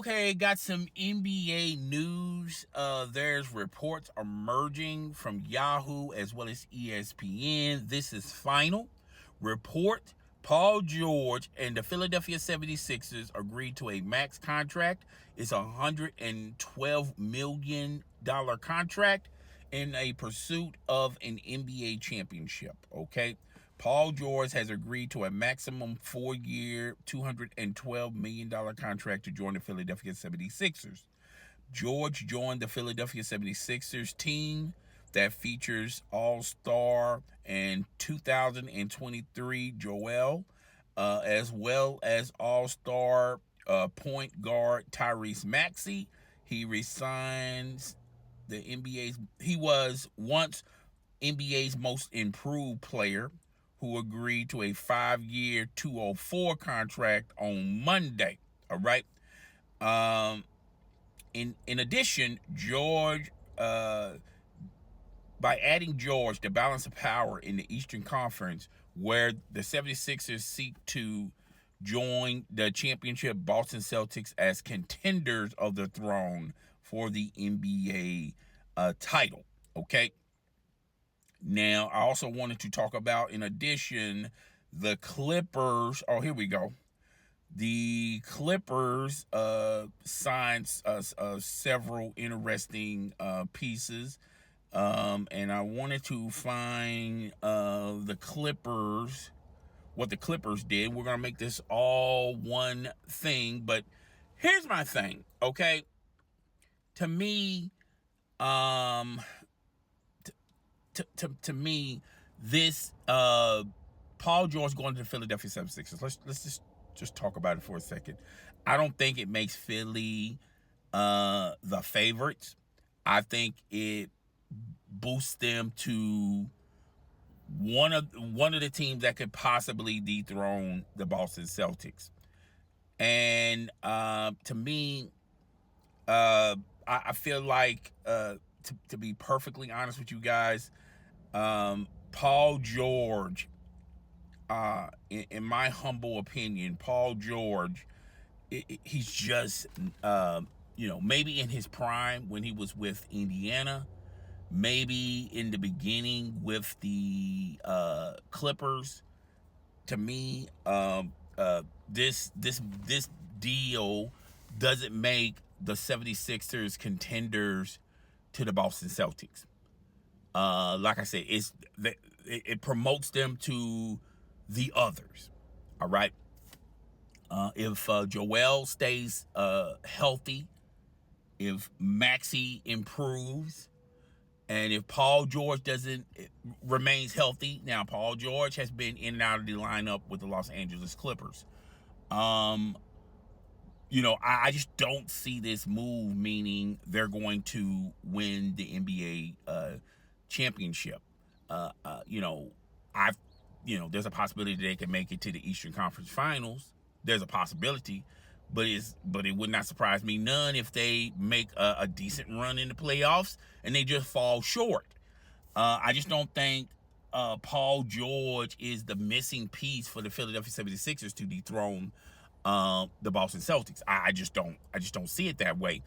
Okay, got some NBA news. There's reports emerging from Yahoo as well as ESPN. This is final. Report: Paul George and the Philadelphia 76ers agreed to a max contract. It's a $112 million contract in a pursuit of an NBA championship. Okay. Paul George has agreed to a maximum 4-year, $212 million contract to join the Philadelphia 76ers. George joined the Philadelphia 76ers team that features All-Star and 2023 Joel, as well as All-Star point guard Tyrese Maxey. He resigns the NBA's. He was once NBA's most improved player, who agreed to a 5-year, 204 contract on Monday. All right. In addition, George, by adding George, the balance of power in the Eastern Conference, where the 76ers seek to join the championship Boston Celtics as contenders of the throne for the NBA title. Okay. Now, I also wanted to talk about, in addition, the Clippers. Oh, here we go. The Clippers signed several interesting pieces. And I wanted to find the Clippers, what the Clippers did. We're going to make this all one thing. But here's my thing, okay? To me, to me, this Paul George going to the Philadelphia 76ers. Let's just talk about it for a second. I don't think it makes Philly the favorites. I think it boosts them to one of the teams that could possibly dethrone the Boston Celtics. And to me, I feel like to be perfectly honest with you guys, Paul George, in my humble opinion, Paul George, he's just, maybe in his prime when he was with Indiana, maybe in the beginning with the Clippers. To me, this deal doesn't make the 76ers contenders to the Boston Celtics. Like I said, it promotes them to the others. All right. If Joel stays healthy, if Maxey improves, and if Paul George remains healthy. Now, Paul George has been in and out of the lineup with the Los Angeles Clippers. I just don't see this move meaning they're going to win the NBA championship. There's a possibility they can make it to the Eastern Conference Finals. There's a possibility, but it would not surprise me none if they make a decent run in the playoffs and they just fall short. I just don't think Paul George is the missing piece for the Philadelphia 76ers to dethrone the Boston Celtics. I just don't see it that way.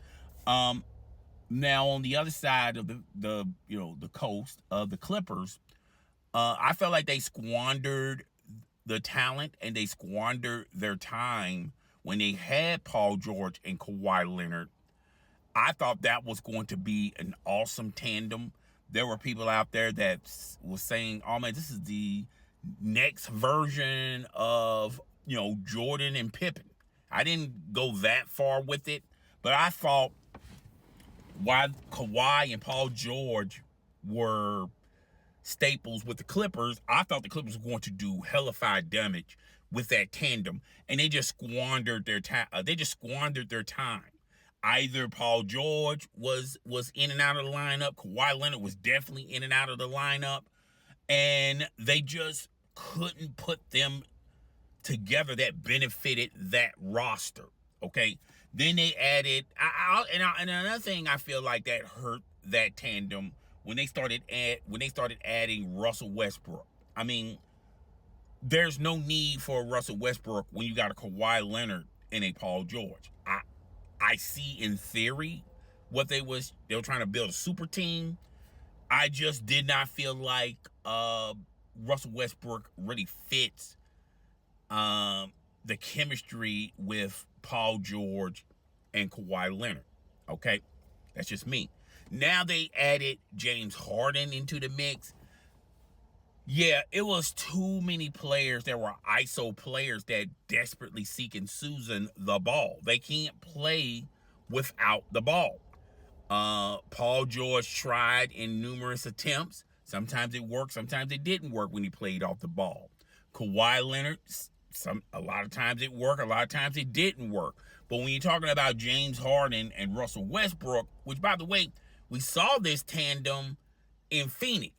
Now, on the other side of the coast of the Clippers, I felt like they squandered the talent and they squandered their time when they had Paul George and Kawhi Leonard. I thought that was going to be an awesome tandem. There were people out there that was saying, oh man, this is the next version of, Jordan and Pippen. I didn't go that far with it, but I thought while Kawhi and Paul George were staples with the Clippers, I thought the Clippers were going to do hellified damage with that tandem, and they just squandered their time. Either Paul George was in and out of the lineup, Kawhi Leonard was definitely in and out of the lineup, and they just couldn't put them together that benefited that roster. Okay, then they added, and another thing I feel like that hurt that tandem when they started adding Russell Westbrook. I mean, there's no need for Russell Westbrook when you got a Kawhi Leonard and a Paul George. I see in theory what they were trying to build a super team. I just did not feel like Russell Westbrook really fits the chemistry with Paul George and Kawhi Leonard. Okay, that's just me. Now they added James Harden into the mix. Yeah, it was too many players that were ISO players that desperately seeking Susan the ball. They can't play without the ball. Paul George tried in numerous attempts. Sometimes it worked, sometimes it didn't work when he played off the ball. Kawhi Leonard, a lot of times it worked, a lot of times it didn't work. But when you're talking about James Harden and Russell Westbrook, which by the way, we saw this tandem in Phoenix,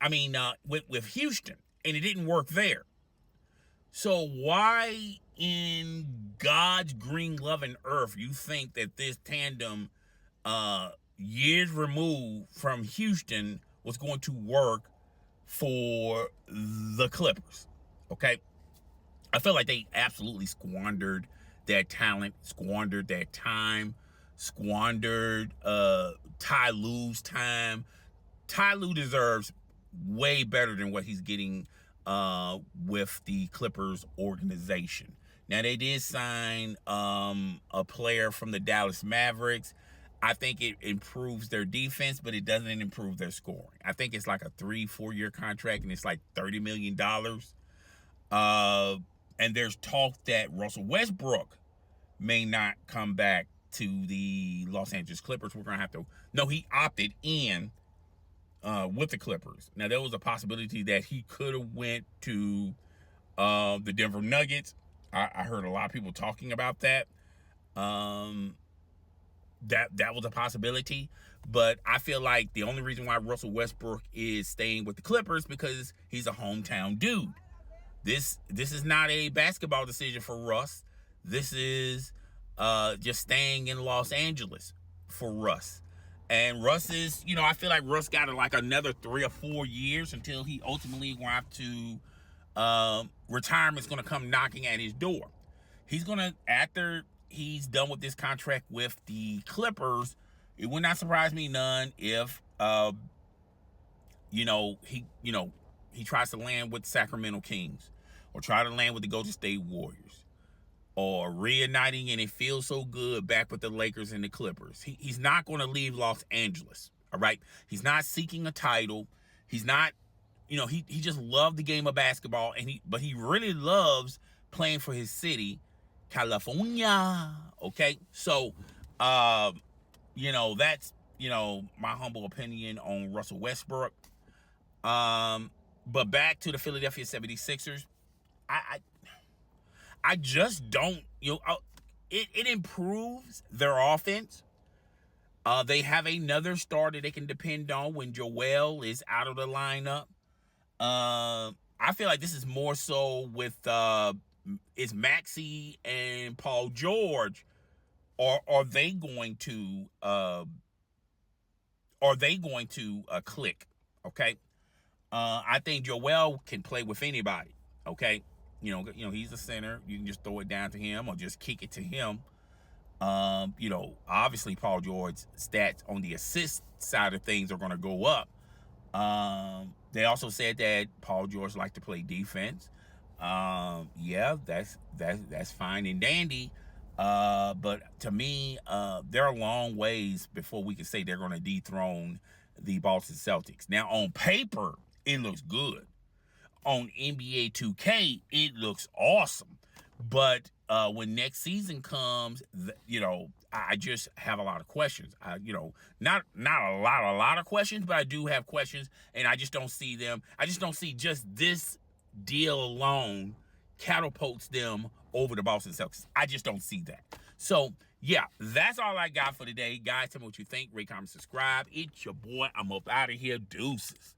with Houston, and it didn't work there. So why in God's green loving earth you think that this tandem, years removed from Houston, was going to work for the Clippers? Okay, I feel like they absolutely squandered their talent, squandered their time, squandered Ty Lue's time. Ty Lue deserves way better than what he's getting with the Clippers organization. Now, they did sign a player from the Dallas Mavericks. I think it improves their defense, but it doesn't improve their scoring. I think it's like a 3-4 year contract, and it's like $30 million. And there's talk that Russell Westbrook may not come back to the Los Angeles Clippers. We're going to have to... No, he opted in with the Clippers. Now, there was a possibility that he could have went to the Denver Nuggets. I heard a lot of people talking about that. That was a possibility, but I feel like the only reason why Russell Westbrook is staying with the Clippers because he's a hometown dude. This is not a basketball decision for Russ. This is just staying in Los Angeles for Russ. And Russ is, I feel like Russ got like another 3 or 4 years until he ultimately going to have to, retirement's going to come knocking at his door. He's going to, after he's done with this contract with the Clippers, it would not surprise me none if, he tries to land with Sacramento Kings or try to land with the Golden State Warriors, or reuniting, and it feels so good back with the Lakers and the Clippers. He's not going to leave Los Angeles, all right? He's not seeking a title. He's not, he just loved the game of basketball, but he really loves playing for his city, California, okay? So, that's, my humble opinion on Russell Westbrook. But back to the Philadelphia 76ers, I just don't, it improves their offense. They have another starter they can depend on when Joel is out of the lineup. I feel like this is more so with is Maxey and Paul George, or are they going to click? Okay. I think Joel can play with anybody. Okay. He's a center. You can just throw it down to him or just kick it to him. Obviously Paul George's stats on the assist side of things are going to go up. They also said that Paul George likes to play defense. Yeah, that's fine and dandy. But to me, there are long ways before we can say they're going to dethrone the Boston Celtics. Now, on paper, it looks good. On NBA 2K, it looks awesome. But when next season comes, I just have a lot of questions. Not a lot of questions, but I do have questions, and I just don't see them. I just don't see just this deal alone catapults them over the Boston Celtics. I just don't see that. So, yeah, that's all I got for today. Guys, tell me what you think. Rate, comment, subscribe. It's your boy. I'm up out of here. Deuces.